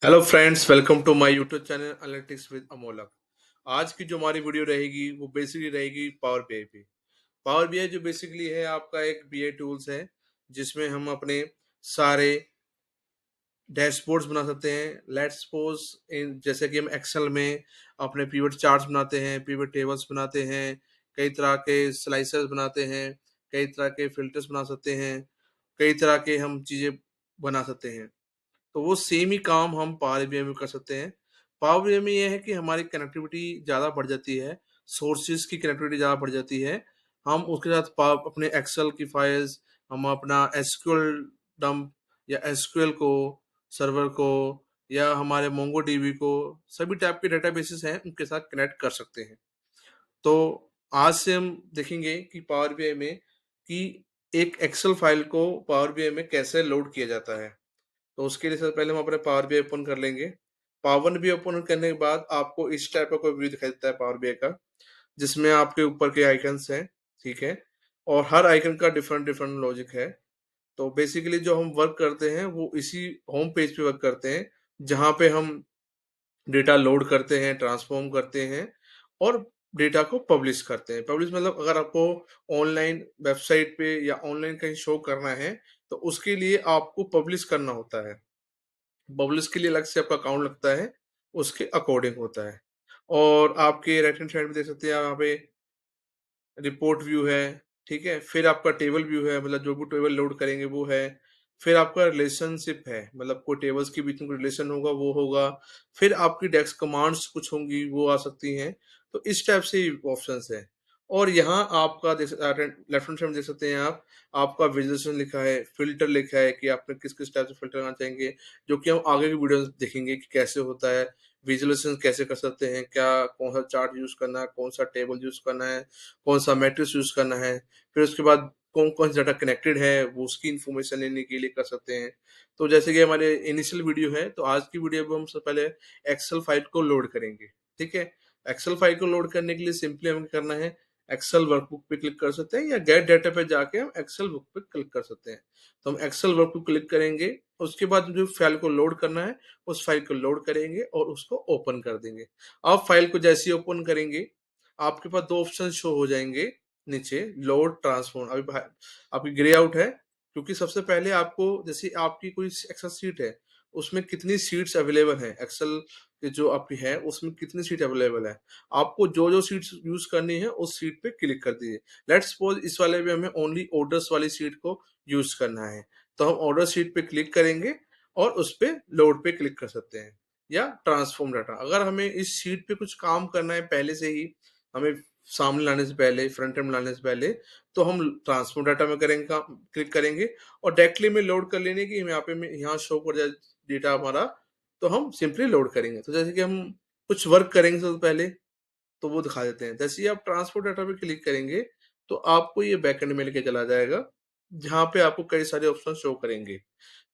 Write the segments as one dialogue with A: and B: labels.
A: Hello friends, welcome to my YouTube channel analytics with Amolak. आज की जो हमारी वीडियो रहेगी वो बेसिकली रहेगी पावर बीआई पे। पावर बीआई जो बेसिकली है आपका एक बीआई टूल्स है जिसमें हम अपने सारे डैशबोर्ड्स बना सकते हैं। लेट्स सपोज इन जैसे कि हम एक्सेल में अपने पिवट चार्ट्स बनाते हैं, पिवट टेबल्स बनाते हैं, कई तरह के स्लाइसर्स बनाते हैं, कई तरह के फिल्टर्स बना सकते हैं, कई तरह के हम चीज़ें बना सकते हैं। तो वो सेम ही काम हम पावर बीआई में कर सकते हैं। पावर बीआई में ये है कि हमारी कनेक्टिविटी ज़्यादा बढ़ जाती है, सोर्सेज की कनेक्टिविटी ज़्यादा बढ़ जाती है। हम उसके साथ अपने एक्सेल की फाइल्स, हम अपना एसक्यूएल डंप या एसक्यूएल को, सर्वर को, या हमारे मोंगो डीबी को, सभी टाइप के डेटाबेसेस हैं उनके साथ कनेक्ट कर सकते हैं। तो आज से हम देखेंगे कि पावर बीआई में कि एक एक्सेल फाइल को पावर बीआई में कैसे लोड किया जाता है। तो उसके लिए सबसे पहले हम अपने पावर बीआई ओपन कर लेंगे। पावर बीआई ओपन करने के बाद आपको इस टाइप का कोई व्यू दिखाई देता है पावर बीआई का, जिसमें आपके ऊपर के आइकन्स हैं, ठीक है? और हर आइकन का डिफरेंट डिफरेंट लॉजिक है। तो बेसिकली जो हम वर्क करते हैं वो इसी होम पेज पे वर्क करते हैं, जहाँ पे हम डेटा लोड करते हैं, ट्रांसफॉर्म करते हैं और डेटा को पब्लिश करते हैं। पब्लिश मतलब अगर आपको ऑनलाइन वेबसाइट पे या ऑनलाइन कहीं शो करना है, तो उसके लिए आपको पब्लिश करना होता है। पब्लिश के लिए अलग से आपका अकाउंट लगता है, उसके अकॉर्डिंग होता है। और आपके राइट हैंड साइड में देख सकते हैं आप यहाँ पे रिपोर्ट व्यू है, ठीक है? फिर आपका टेबल व्यू है, मतलब जो भी टेबल लोड करेंगे वो है। फिर आपका रिलेशनशिप है, मतलब कोई टेबल्स के बीच में कोई रिलेशन होगा वो होगा। फिर आपकी डेस्क कमांड्स कुछ होंगी वो आ सकती हैं। तो इस टाइप से ऑप्शंस हैं। और यहाँ आपका लेफ्ट हैंड साइड में देख सकते हैं आप, आपका विजुअलाइजेशन लिखा है, फिल्टर लिखा है कि आपने किस-किस टाइप से फिल्टर करना चाहेंगे, जो कि हम आगे की वीडियो में देखेंगे कि कैसे होता है। विजुअलाइजेशन कैसे कर सकते हैं, क्या कौन-सा चार्ट यूज़ करना है, कौन-सा टेबल यूज़ करना है, कौन-सा मैट्रिक्स यूज़ करना है। फिर उसके बाद कौन-कौन सा डाटा कनेक्टेड है, वो उसकी इन्फॉर्मेशन लेने के लिए कर सकते हैं। तो जैसे कि हमारे इनिशियल वीडियो है, तो आज की वीडियो में हम सबसे पहले एक्सेल फाइल को लोड करेंगे, ठीक है? एक्सेल फाइल को लोड करने के लिए सिंपली हमें क्या करना है, एक्सेल वर्कबुक पे क्लिक कर सकते हैं या गेट डाटा पे जाके हम एक्सेल बुक पे क्लिक कर सकते हैं। तो हम एक्सेल वर्कबुक क्लिक करेंगे, उसके बाद जो फाइल को लोड करना है, उस फाइल को लोड करेंगे और उसको ओपन कर देंगे। आप फाइल को जैसे ही ओपन करेंगे, आपके पास 2 ऑप्शन शो हो जाएँगे नीचे, लोड, ट्रांसफॉर्म। अभी आपकी ग्रे आउट है, क्योंकि सबसे पहले आपको जैसे आपकी कोई एक्सेल शीट है, उसमें कितनी सीट्स अवेलेबल हैं, एक्सेल की जो आपकी है, उसमें कितनी सीट अवेलेबल है। आपको जो-जो सीट्स यूज़ करनी है, उस सीट पे क्लिक कर दीजिए। लेट्स सपोज़ इस वाले में हमें ओनली ऑर्डर्स वाली सीट को यूज़ करना है, तो हम ऑर्डर सीट पे क्लिक करेंगे और उस पे लोड पे क्लिक कर सकते हैं, या ट्रांसफॉर्म डाटा। अगर हमें इस शीट पे कुछ काम करना है पहले से ही, हमें सामने लाने से पहले, फ्रंट एंड में लाने से पहले, तो हम ट्रांसफॉर्म डाटा में करेंगे काम, क्लिक करेंगे और डायरेक्टली में लोड कर लेने की यहाँ पे में यहाँ शो कर जाए डेटा हमारा, तो हम सिंपली लोड करेंगे। तो जैसे कि हम कुछ वर्क करेंगे सबसे पहले, तो वो दिखा देते हैं। जैसे ही आप ट्रांसपोर्ट डाटा पे क्लिक करेंगे, तो आपको ये बैकएंड में लेके चला जाएगा, जहाँ पे आपको कई सारे ऑप्शन शो करेंगे।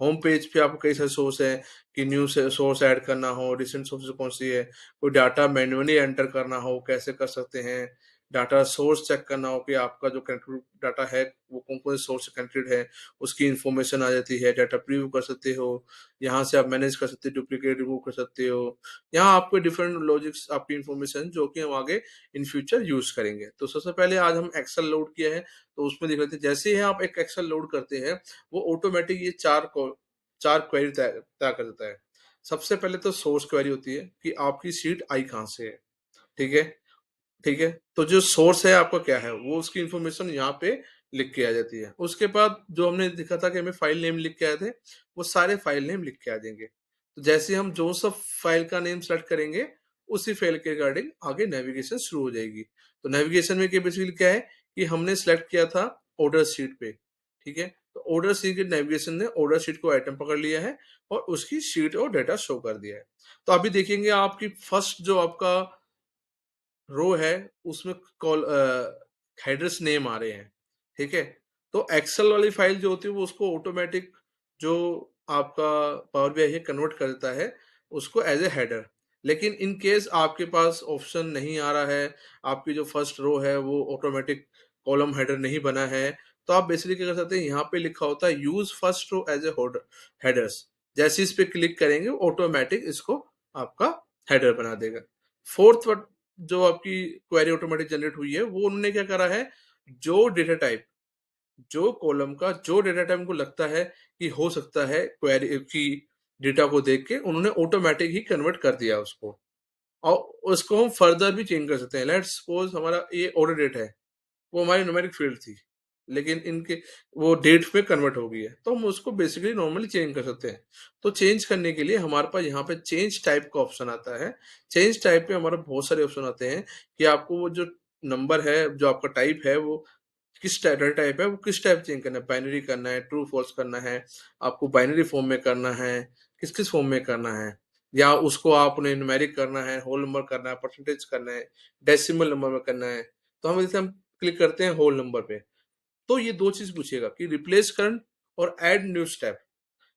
A: होम पेज पे आपको कई सारे सोर्स हैं कि न्यू से सोर्स ऐड करना हो, रिसेंट सोर्सेज़ कौन-सी है, कोई डाटा मैन्युअली एंटर करना हो, कैसे कर सकते हैं। डाटा सोर्स चेक करना हो कि आपका जो कनेक्टेड डाटा है, वो कौन-कौन से सोर्स से कनेक्टेड है, उसकी इन्फॉर्मेशन आ जाती है। डाटा प्रीव्यू कर सकते हो, यहाँ से आप मैनेज कर सकते हो, डुप्लिकेट रिमूव कर सकते हो। यहाँ आपको डिफरेंट लॉजिक्स, आपकी इन्फॉर्मेशन जो कि हम आगे इन फ्यूचर यूज़ करेंगे। तो सबसे पहले आज हम एक्सेल लोड किया है, तो उसमें देख लेते हैं। जैसे ही आप एक एक्सेल लोड करते हैं, वो ऑटोमैटिक ये 4 क्वेरी तय तय कर देता है। सबसे पहले तो सोर्स क्वेरी होती है कि आपकी सीट आई कहाँ से है, ठीक है? ठीक है? तो जो सोर्स है आपका क्या है, वो उसकी इन्फॉर्मेशन यहाँ पे लिख के आ जाती है। उसके बाद जो हमने देखा था कि हमें फाइल नेम लिख के आए थे, वो सारे फाइल नेम लिख के आ जाएँगे। तो जैसे हम जो सा फाइल का नेम सेलेक्ट करेंगे, उसी फाइल के रिगार्डिंग आगे नेविगेशन शुरू हो जाएगी। तो नेविगेशन में क्या बेसिकली क्या है कि हमने सेलेक्ट किया था ऑर्डर शीट पे, ठीक है? तो ऑर्डर शीट के नेविगेशन ने ऑर्डर शीट को आइटम पकड़ लिया है और उसकी शीट और डेटा शो कर दिया है। तो अभी देखेंगे आपकी फर्स्ट जो आपका रो है, उसमें हेडर्स नेम आ रहे हैं, ठीक है? तो एक्सेल वाली फाइल जो होती है वो उसको ऑटोमैटिक, जो आपका पावर बीआई है, कन्वर्ट कर देता है उसको एज़ अ हेडर। लेकिन इन केस आपके पास ऑप्शन नहीं आ रहा है, आपकी जो फर्स्ट रो है वो ऑटोमैटिक कॉलम हेडर नहीं बना है, तो आप बेसिकली क्या कर सकते हैं, यहाँ पे लिखा होता है use first row as a headers. जैसे इस पे क्लिक करेंगे ऑटोमेटिक इसको आपका हेडर बना देगा। फोर्थ जो आपकी क्वेरी ऑटोमेटिक जनरेट हुई है, वो उन्होंने क्या करा है, जो डेटा टाइप, जो कॉलम का जो डेटा टाइप को लगता है कि हो सकता है क्वेरी की डेटा को देख के, उन्होंने ऑटोमेटिक ही कन्वर्ट कर दिया उसको। और उसको हम फर्दर भी चेंज कर सकते हैं। लेट्स सपोज हमारा ये ऑर्डर डेट है, वो हमारी न्यूमेरिक फील्ड थी, लेकिन इनके वो डेट में कन्वर्ट हो गई है, तो हम उसको बेसिकली नॉर्मली चेंज कर सकते हैं। तो चेंज करने के लिए हमारे पास यहाँ पे चेंज टाइप का ऑप्शन आता है। चेंज टाइप पे हमारे बहुत सारे ऑप्शन आते हैं कि आपको वो जो नंबर है, जो आपका टाइप है, वो किस टाइप टाइप है, वो किस टाइप चेंज करना है, बाइनरी करना है, ट्रू फॉल्स करना है, आपको बाइनरी फॉर्म में करना है, किस किस फॉर्म में करना है, या उसको आपने न्यूमेरिक करना है, होल नंबर करना है, परसेंटेज करना है, डेसिमल नंबर में करना है। तो हम जैसे हम क्लिक करते हैं होल नंबर पे, तो ये दो चीज पूछेगा कि रिप्लेस करंट और add new step.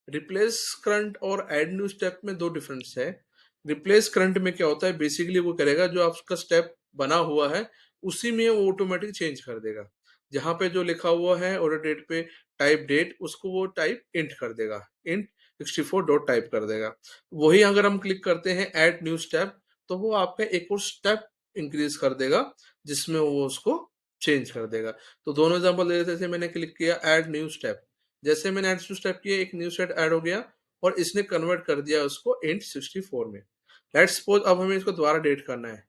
A: Replace current और ऐड न्यू स्टेप में दो डिफरेंस है। रिप्लेस करंट में क्या होता है, बेसिकली वो करेगा जो आपका स्टेप बना हुआ है उसी में वो ऑटोमेटिक चेंज कर देगा। जहां पे जो लिखा हुआ है ऑर्डर डेट पे टाइप डेट, उसको वो टाइप इंट कर देगा, इंट 64 डॉट टाइप कर देगा। वही अगर हम क्लिक करते हैं ऐड न्यू स्टेप, तो वो आपका एक और स्टेप इंक्रीज कर देगा, जिसमें वो उसको चेंज कर देगा। तो दोनों एग्जांपल दे देते थे, मैंने क्लिक किया ऐड न्यू स्टेप, जैसे मैंने ऐड न्यू स्टेप किया, एक न्यू स्टेप ऐड हो गया और इसने कन्वर्ट कर दिया उसको इंट 64 में। लेट्स सपोज अब हमें इसको दोबारा डेट करना है,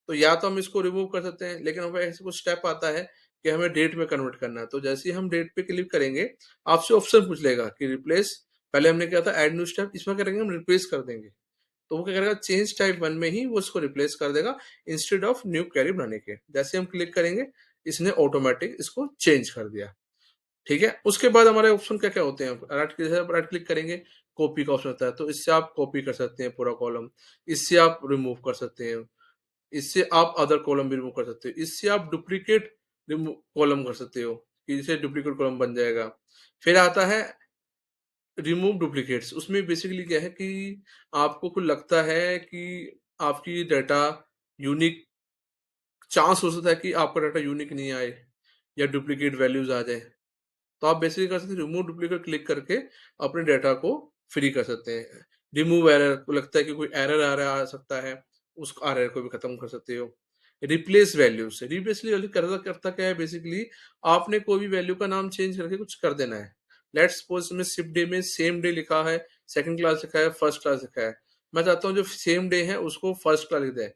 A: तो या तो हम इसको रिमूव कर सकते हैं, लेकिन हमें ऐसे कुछ स्टेप आता है कि हमें डेट में कन्वर्ट करना है। तो जैसे ही हम डेट पे क्लिक करेंगे, आपसे ऑप्शन पूछ लेगा कि रिप्लेस, पहले हमने क्या था ऐड न्यू स्टेप, इसमें करेंगे हम रिप्लेस कर देंगे, तो वो क्या करेगा, चेंज टाइप वन में ही वो उसको रिप्लेस कर देगा इंस्टेड ऑफ न्यू क्वेरी बनाने के। जैसे हम क्लिक करेंगे, इसने ऑटोमेटिक इसको चेंज कर दिया। ठीक है, उसके बाद हमारे ऑप्शन क्या क्या होते हैं, राइट क्लिक करेंगे, कॉपी का ऑप्शन होता है, तो इससे आप कॉपी कर सकते हैं पूरा कॉलम, इससे आप रिमूव कर सकते हैं, इससे आप अदर कॉलम भी रिमूव कर सकते हो, इससे आप डुप्लीकेट रिमूव कॉलम कर सकते हो कि इससे डुप्लीकेट कॉलम बन जाएगा। फिर आता है रिमूव डुप्लीकेट्स, उसमें बेसिकली क्या है कि आपको कुछ लगता है कि आपकी डाटा यूनिक, चांस हो सकता है कि आपका डाटा यूनिक नहीं आए या डुप्लीकेट वैल्यूज आ जाए, तो आप बेसिकली कर सकते हैं रिमूव डुप्लीकेट क्लिक करके अपने डाटा को फ्री कर सकते हैं। रिमूव एरर, को लगता है कि कोई एरर आ सकता है, उस एरर को भी खत्म कर सकते हो। रिप्लेस वैल्यू से, रिप्लेस वैल्यू करता करता क्या है, बेसिकली आपने कोई भी वैल्यू का नाम चेंज करके कुछ कर देना है। लेट्स सपोज में शिफ्ट डे में सेम डे लिखा है, सेकंड क्लास लिखा है, फर्स्ट क्लास लिखा है, मैं चाहता हूँ जो सेम डे है उसको फर्स्ट क्लास लिख दे।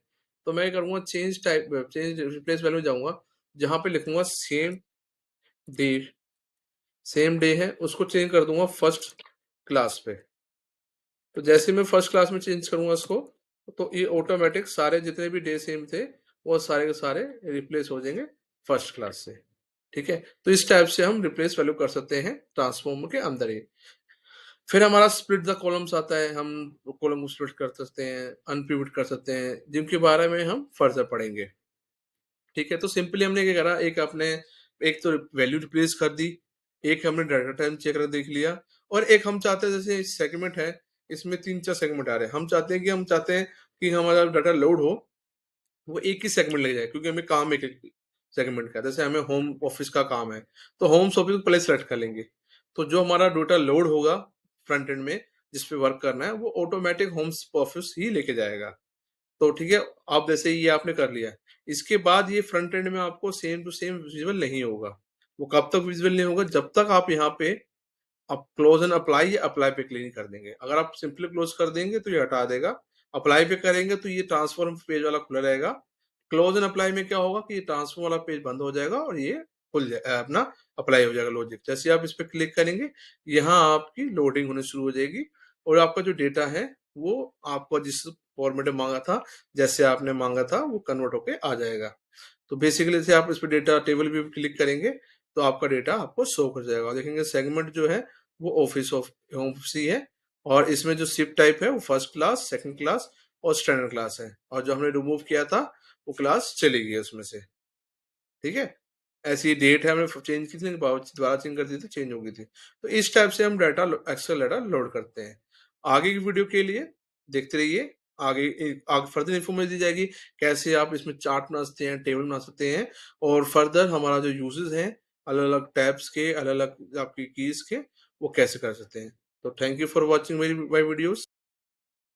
A: तो मैं करूंगा change type, change replace value जाऊंगा, जहां पे लिखूंगा डे सेम डे है, उसको चेंज कर दूंगा फर्स्ट क्लास पे। तो जैसे मैं फर्स्ट क्लास में चेंज करूंगा इसको, तो ये ऑटोमेटिक सारे जितने भी डे सेम थे, वो सारे के सारे रिप्लेस हो जाएंगे फर्स्ट क्लास से। ठीक है, तो इस टाइप से हम रिप्लेस वैल्यू कर सकते हैं ट्रांसफॉर्मर के अंदर ही। फिर हमारा स्प्लिट द कॉलम्स आता है, हम कॉलम को स्प्लिट कर सकते हैं, अनपिवट कर सकते हैं, जिनके बारे में हम फर्दर पढ़ेंगे। ठीक है, तो सिंपली हमने क्या करा, एक आपने एक तो वैल्यू रिप्लेस कर दी, एक हमने डाटा टाइम चेक कर देख लिया, और एक हम चाहते हैं जैसे सेगमेंट है, इसमें 3-4 सेगमेंट आ रहे हैं, हम चाहते हैं कि हमारा डाटा लोड हो वो एक ही सेगमेंट लग जाए, क्योंकि हमें काम एक सेगमेंट का है। जैसे हमें होम ऑफिस का काम है, तो होम ऑफिस को पहले सेलेक्ट कर लेंगे, तो जो हमारा डाटा लोड होगा फ्रंट एंड में जिस पे वर्क करना है, वो ऑटोमेटिक होम ऑफिस ही लेके जाएगा। तो ठीक है, आप जैसे ये आपने कर लिया, इसके बाद ये फ्रंट एंड में आपको सेम टू सेम विजिबल नहीं होगा। वो कब तक विजिबल नहीं होगा, जब तक आप यहाँ पे आप क्लोज एंड अप्लाई या अप्लाई पे क्लिक नहीं कर देंगे। अगर आप सिंपली क्लोज कर देंगे तो ये हटा देगा, अप्लाई पे करेंगे तो ये ट्रांसफॉर्म पेज वाला खुला रहेगा। क्लोज एंड अप्लाई में क्या होगा कि ये ट्रांसफॉर्म वाला पेज बंद हो जाएगा और ये खुल जाए अपना अप्लाई हो जाएगा लॉजिक। जैसे आप इस पर क्लिक करेंगे, यहाँ आपकी लोडिंग होनी शुरू हो जाएगी, और आपका जो डेटा है वो आपको जिस फॉर्मेट में मांगा था, जैसे आपने मांगा था, वो कन्वर्ट होके आ जाएगा। तो बेसिकली जैसे आप इस पे डेटा टेबल भी क्लिक करेंगे, तो आपका डेटा आपको शो कर जाएगा। देखेंगे सेगमेंट जो है वो ऑफिस ऑफ होम ऑफिस ही है, और इसमें जो शिफ्ट टाइप है वो फर्स्ट क्लास, सेकंड क्लास और स्टैंडर्ड क्लास है, और जो हमने रिमूव किया था वो क्लास चली गई उसमें से। ठीक है, ऐसी डेट है हमने चेंज की थी, दोबारा चेंज कर दी थी, चेंज हो गई थी। तो इस टाइप से हम डाटा, एक्सेल डाटा लोड करते हैं। आगे की वीडियो के लिए देखते रहिए, आगे आगे फर्दर इन्फॉर्मेशन दी जाएगी, कैसे आप इसमें चार्ट बना सकते हैं, टेबल बना सकते हैं, और फर्दर हमारा जो यूजेस हैं अलग अलग टैब्स के, अलग अलग आपकी कीज के, वो कैसे कर सकते हैं। तो thank you for watching my videos.